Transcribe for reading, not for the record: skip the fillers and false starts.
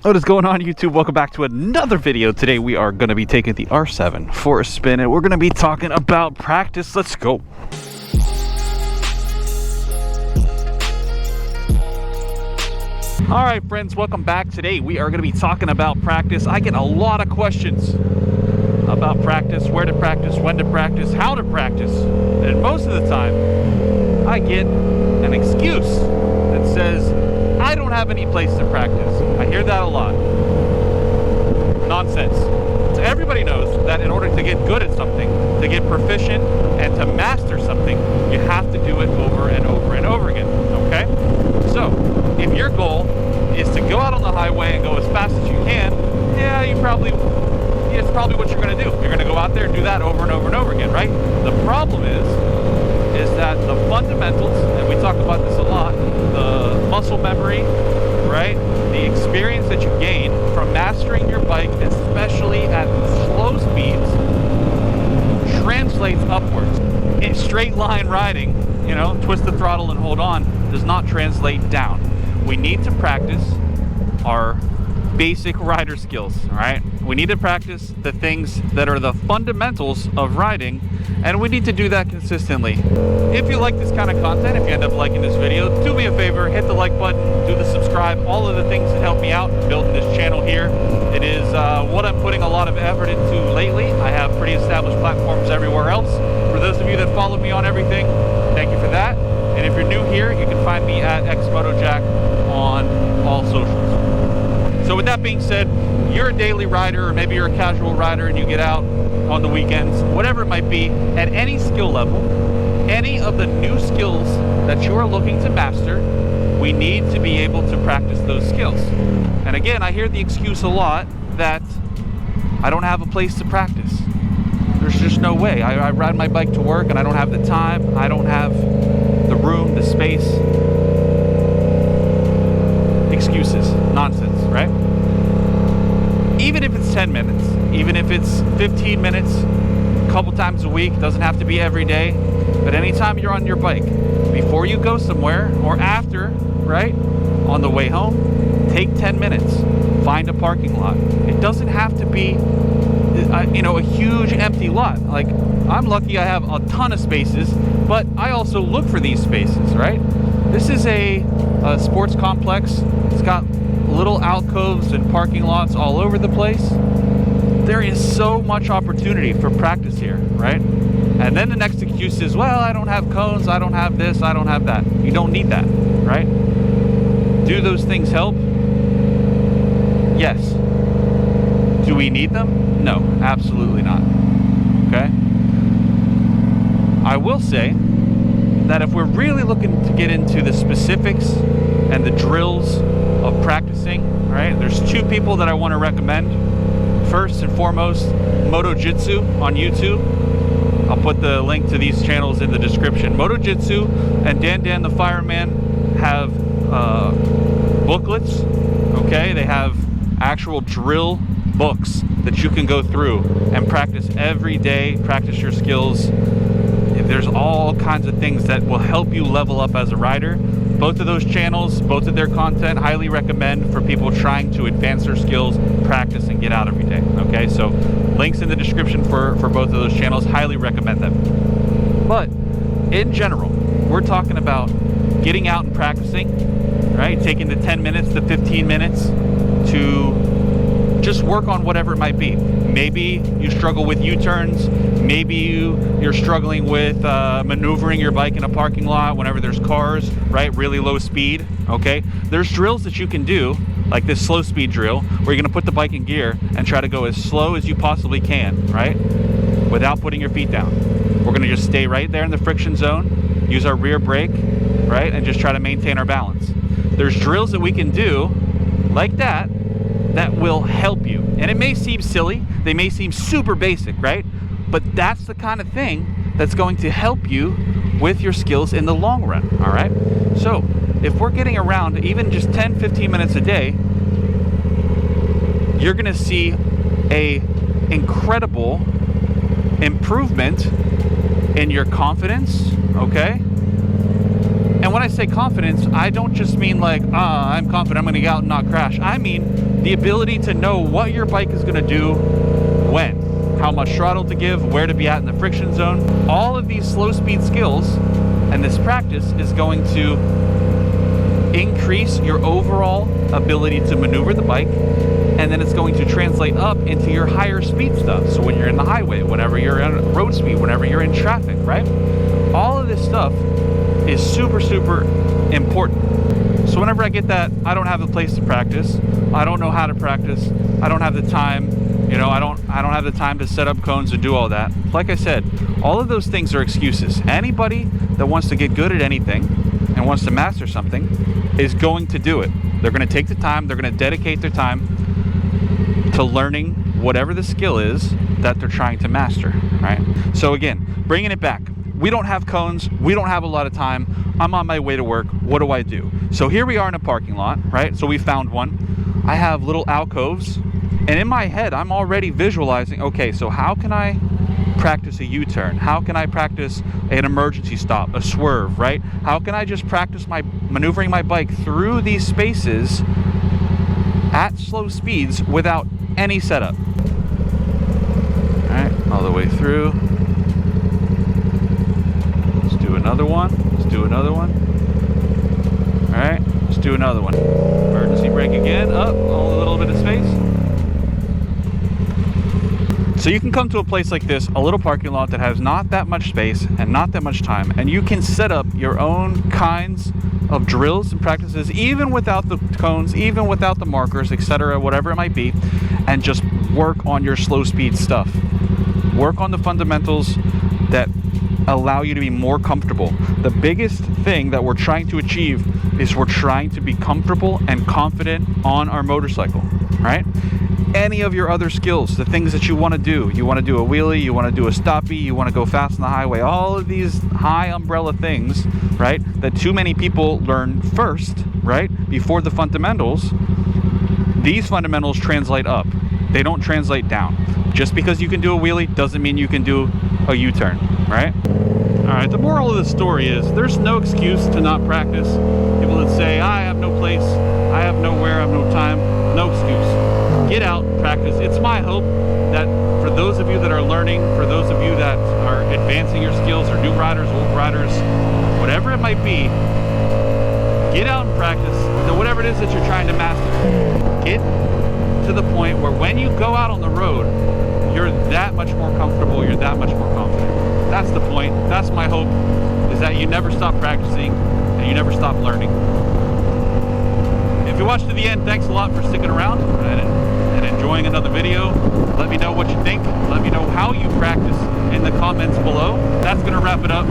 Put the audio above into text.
What is going on, YouTube? Welcome back to another video. Today we are going to be taking the R7 for a spin and we're going to be talking about practice. Let's go. All right, friends, welcome back. Today we are going to be talking about practice. I get a lot of questions about practice, where to practice, when to practice, how to practice. And most of the time I get an excuse that says, I don't have any place to practice. I hear that a lot. Nonsense. So everybody knows that in order to get good at something, to get proficient and to master something, you have to do it over and over and over again, okay? So if your goal is to go out on the highway and go as fast as you can, yeah, it's probably what you're gonna do. You're gonna go out there and do that over and over and over again, right? The problem is that the fundamentals, and we talk about this a lot, the muscle memory, right? The experience that you gain from mastering your bike, especially at slow speeds, translates upwards. In straight line riding, you know, twist the throttle and hold on, does not translate down. We need to practice our basic rider skills, all right? We need to practice the things that are the fundamentals of riding, and we need to do that consistently. If you like this kind of content, if you end up liking this video, do me a favor, hit the like button, do the subscribe, all of the things that help me out building this channel here. It is what I'm putting a lot of effort into lately. I have pretty established platforms everywhere else. For those of you that follow me on everything, thank you for that. And if you're new here, you can find me at MotoJack on all socials. So with that being said, you're a daily rider, or maybe you're a casual rider and you get out on the weekends, whatever it might be, at any skill level, any of the new skills that you are looking to master, we need to be able to practice those skills. And again, I hear the excuse a lot that I don't have a place to practice. There's just no way. I ride my bike to work and I don't have the time, I don't have the room, the space. Excuses, nonsense, right? Even if it's 10 minutes, even if it's 15 minutes, a couple times a week, doesn't have to be every day, but anytime you're on your bike, before you go somewhere or after, right, on the way home, take 10 minutes, find a parking lot. It doesn't have to be, you know, a huge empty lot. Like, I'm lucky I have a ton of spaces, but I also look for these spaces, right? This is a sports complex. It's got little alcoves and parking lots all over the place. There is so much opportunity for practice here, right? And then the next excuse is, well, I don't have cones, I don't have this, I don't have that. You don't need that, right? Do those things help? Yes. Do we need them? No, absolutely not. Okay? I will say that if we're really looking to get into the specifics and the drills of practicing, right? There's two people that I want to recommend. First and foremost, MotoJitsu on YouTube. I'll put the link to these channels in the description. MotoJitsu and Dan the Fireman have booklets, okay? They have actual drill books that you can go through and practice every day, practice your skills. There's all kinds of things that will help you level up as a rider. Both of those channels, both of their content, highly recommend for people trying to advance their skills, practice, and get out every day. Okay, so links in the description for both of those channels, highly recommend them. But in general, we're talking about getting out and practicing, right? Taking the 10 minutes, the 15 minutes to just work on whatever it might be. Maybe you struggle with U-turns. Maybe you're struggling with maneuvering your bike in a parking lot whenever there's cars, right? Really low speed, okay? There's drills that you can do, like this slow speed drill, where you're gonna put the bike in gear and try to go as slow as you possibly can, right? Without putting your feet down. We're gonna just stay right there in the friction zone, use our rear brake, right? And just try to maintain our balance. There's drills that we can do like that will help you. And it may seem silly, they may seem super basic, right? But that's the kind of thing that's going to help you with your skills in the long run, all right? So if we're getting around even just 10-15 minutes a day, you're gonna see a incredible improvement in your confidence, okay? And when I say confidence, I don't just mean like, I'm confident I'm going to get out and not crash. I mean the ability to know what your bike is going to do when, how much throttle to give, where to be at in the friction zone. All of these slow speed skills and this practice is going to increase your overall ability to maneuver the bike, and then it's going to translate up into your higher speed stuff. So when you're in the highway, whenever you're on road speed, whenever you're in traffic, right? All of this stuff is super, super important. So whenever I get that, I don't have a place to practice, I don't know how to practice, I don't have the time, you know, I don't have the time to set up cones and do all that. Like I said, all of those things are excuses. Anybody that wants to get good at anything and wants to master something is going to do it. They're going to take the time, they're going to dedicate their time to learning whatever the skill is that they're trying to master, right? So again, bringing it back, we don't have cones, we don't have a lot of time, I'm on my way to work, what do I do? So here we are in a parking lot, right? So we found one. I have little alcoves, and in my head, I'm already visualizing, okay, so how can I practice a U-turn? How can I practice an emergency stop, a swerve, right? How can I just practice my maneuvering my bike through these spaces at slow speeds without any setup? All right, all the way through. Let's do another one. Let's do another one. All right, let's do another one. Emergency brake again, up, a little bit of space. So you can come to a place like this, a little parking lot that has not that much space and not that much time, and you can set up your own kinds of drills and practices, even without the cones, even without the markers, etc., whatever it might be, and just work on your slow speed stuff. Work on the fundamentals that allow you to be more comfortable. The biggest thing that we're trying to achieve is we're trying to be comfortable and confident on our motorcycle, right? Any of your other skills, the things that you want to do a wheelie, you want to do a stoppie, you want to go fast on the highway, all of these high umbrella things, right, that too many people learn first, right, before the fundamentals. These fundamentals translate up, they don't translate down. Just because you can do a wheelie doesn't mean you can do a U-turn, right? All right, the moral of the story is there's no excuse to not practice. People that say, I have no place, I have nowhere, I have no time, no excuse. Get out, practice. It's my hope that for those of you that are learning, for those of you that are advancing your skills, or new riders, old riders, whatever it might be, get out and practice. So whatever it is that you're trying to master, get to the point where when you go out on the road, you're that much more comfortable, you're that much more confident. That's the point. That's my hope, is that you never stop practicing and you never stop learning. If you watched to the end, thanks a lot for sticking around and enjoying another video. Let me know what you think. Let me know how you practice in the comments below. That's going to wrap it up.